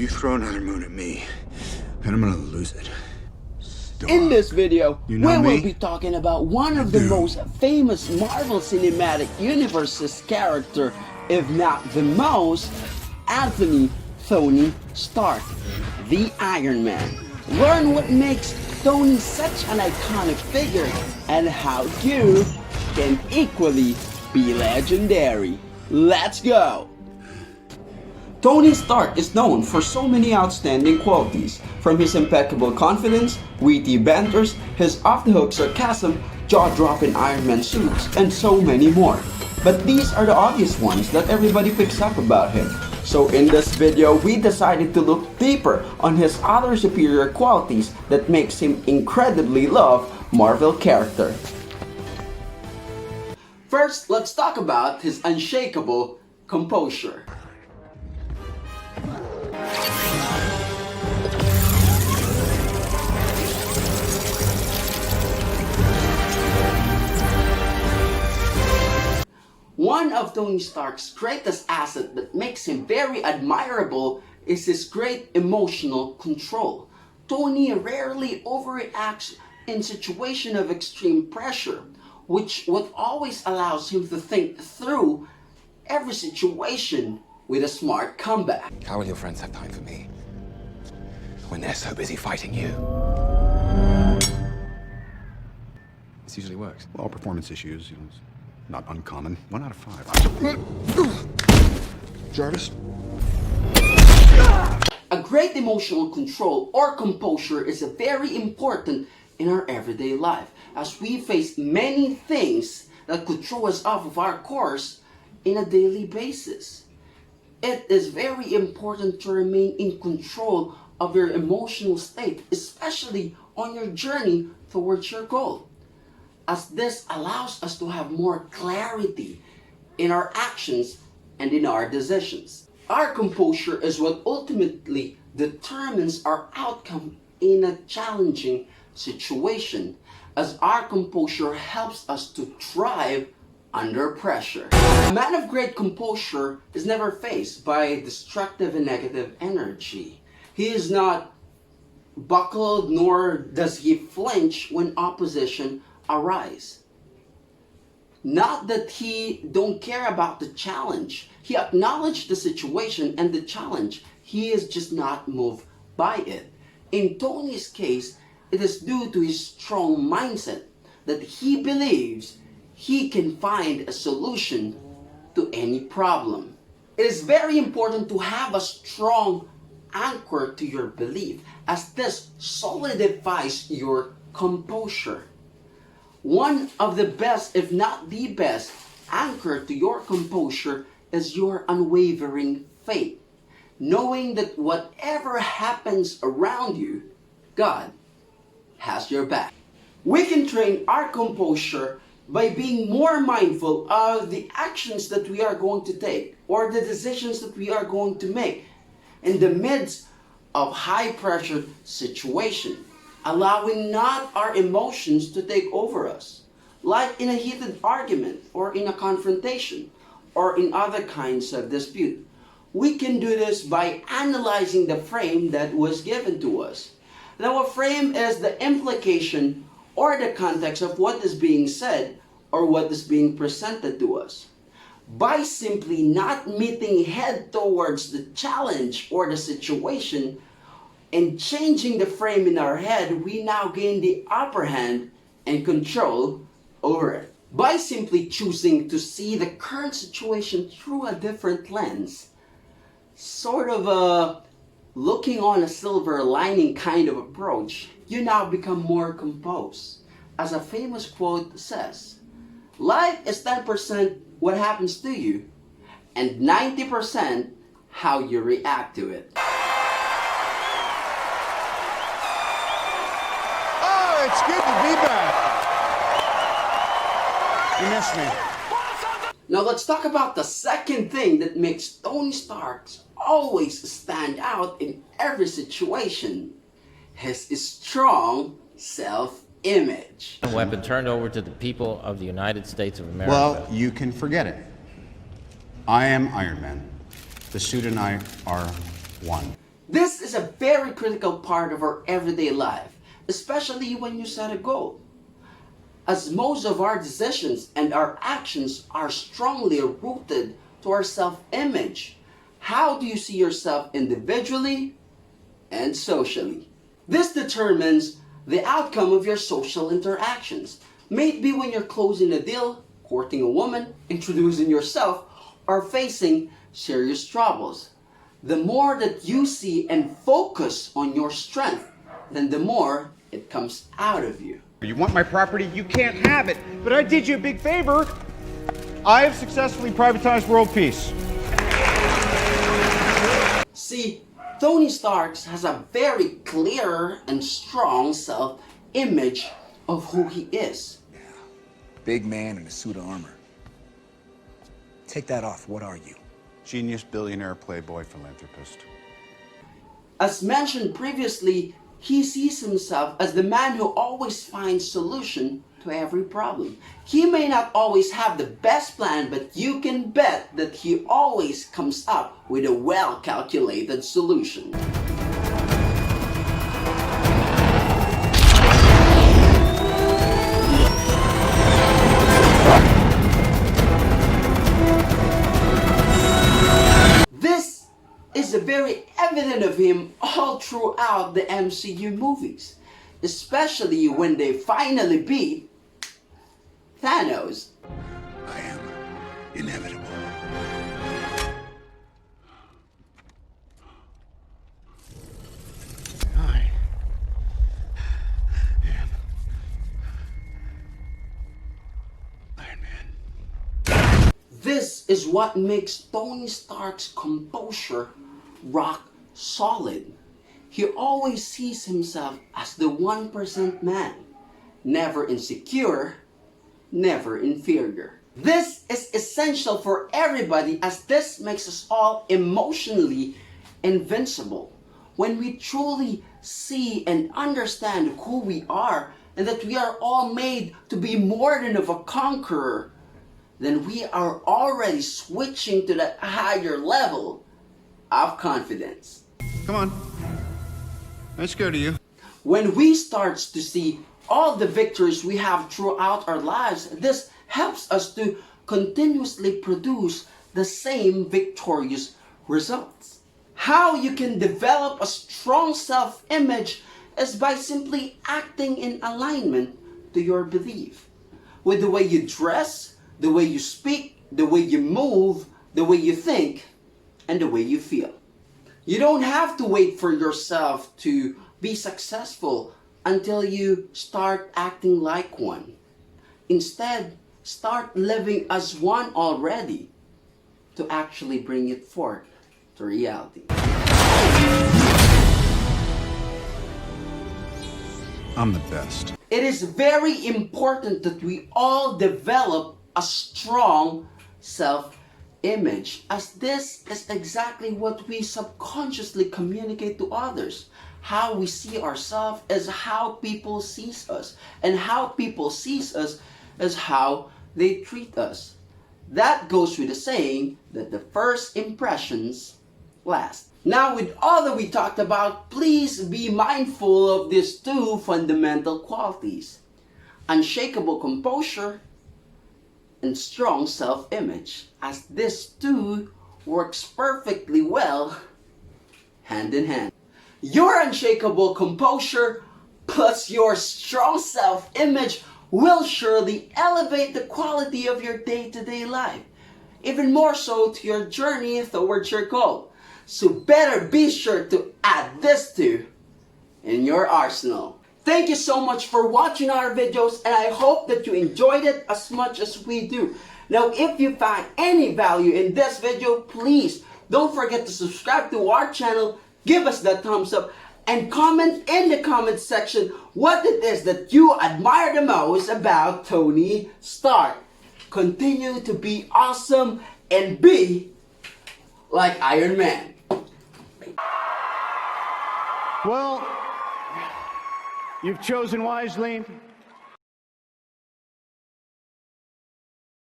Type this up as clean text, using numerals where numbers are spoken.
You throw another moon at me, and I'm gonna lose it. In this video, You know we will me? be talking about one of the most famous Marvel Cinematic Universe's character, if not the most, Anthony Tony Stark, the Iron Man. Learn what makes Tony such an iconic figure and how you can equally be legendary. Let's go! Tony Stark is known for so many outstanding qualities, from his impeccable confidence, witty banters, his off-the-hook sarcasm, jaw-dropping Iron Man suits, and so many more. But these are the obvious ones that everybody picks up about him. So in this video, we decided to look deeper on his other superior qualities that makes him incredibly loved Marvel character. First, let's talk about his unshakable composure. One of Tony Stark's greatest assets that makes him very admirable is his great emotional control. Tony rarely overreacts in situations of extreme pressure, which always allows him to think through every situation with a smart comeback. How will your friends have time for me when they're so busy fighting you? This usually works. Well, performance issues, it's not uncommon. 1 out of 5. Jarvis? A great emotional control or composure is very important in our everyday life, as we face many things that could throw us off of our course in a daily basis. It is very important to remain in control of your emotional state, especially on your journey towards your goal, as this allows us to have more clarity in our actions and in our decisions. Our composure is what ultimately determines our outcome in a challenging situation, as our composure helps us to thrive under pressure. A man of great composure is never faced by destructive and negative energy. He is not buckled, nor does he flinch when opposition arise. Not that he don't care about the challenge. He acknowledged the situation and the challenge. He is just not moved by it. In Tony's case, it is due to his strong mindset that he believes he can find a solution to any problem. It is very important to have a strong anchor to your belief, as this solidifies your composure. One of the best, if not the best, anchor to your composure is your unwavering faith, knowing that whatever happens around you, God has your back. We can train our composure by being more mindful of the actions that we are going to take or the decisions that we are going to make in the midst of high pressure situation, allowing not our emotions to take over us, like in a heated argument or in a confrontation or in other kinds of dispute. We can do this by analyzing the frame that was given to us. Now, a frame is the implication or the context of what is being said or what is being presented to us. By simply not meeting head towards the challenge or the situation and changing the frame in our head, we now gain the upper hand and control over it. By simply choosing to see the current situation through a different lens, sort of a looking on a silver lining kind of approach, you now become more composed. As a famous quote says, life is 10% what happens to you and 90% how you react to it. Oh, it's good to be back. You missed me. Now let's talk about the second thing that makes Tony Stark always stand out in every situation: his strong self-image. A weapon turned over to the people of the United States of America. Well, you can forget it. I am Iron Man. The suit and I are one. This is a very critical part of our everyday life, especially when you set a goal. As most of our decisions and our actions are strongly rooted to our self-image, how do you see yourself individually and socially? This determines the outcome of your social interactions. May it be when you're closing a deal, courting a woman, introducing yourself, or facing serious troubles. The more that you see and focus on your strength, then the more it comes out of you. You want my property? You can't have it. But I did you a big favor. I have successfully privatized world peace. See, Tony Stark has a very clear and strong self-image of who he is. Big man in a suit of armor. Take that off. What are you? Genius, billionaire, playboy, philanthropist. As mentioned previously, he sees himself as the man who always finds solution to every problem. He may not always have the best plan, but you can bet that he always comes up with a well-calculated solution. This is very evident of him all throughout the MCU movies, especially when they finally beat Thanos. I am inevitable. I am Iron Man. This is what makes Tony Stark's composure rock solid. He always sees himself as the 1% man, never insecure, never inferior. This is essential for everybody, as this makes us all emotionally invincible. When we truly see and understand who we are and that we are all made to be more than of a conqueror, then we are already switching to that higher level of confidence. Come on. Let's go to you. When we start to see all the victories we have throughout our lives, this helps us to continuously produce the same victorious results. How you can develop a strong self-image is by simply acting in alignment to your belief. With the way you dress, the way you speak, the way you move, the way you think, and the way you feel. You don't have to wait for yourself to be successful until you start acting like one. Instead, start living as one already to actually bring it forth to reality. I'm the best. It is very important that we all develop a strong self-image, as this is exactly what we subconsciously communicate to others. How we see ourselves is how people sees us, and how people sees us is how they treat us. That goes with the saying that the first impressions last. Now, with all that we talked about, please be mindful of these two fundamental qualities: unshakable composure and strong self-image, as this two works perfectly well hand in hand. Your unshakable composure plus your strong self-image will surely elevate the quality of your day-to-day life, even more so to your journey towards your goal. So better be sure to add this two in your arsenal. Thank you so much for watching our videos, and I hope that you enjoyed it as much as we do. Now, if you found any value in this video, please don't forget to subscribe to our channel, give us that thumbs up, and comment in the comment section what it is that you admire the most about Tony Stark. Continue to be awesome and be like Iron Man. Well, you've chosen wisely.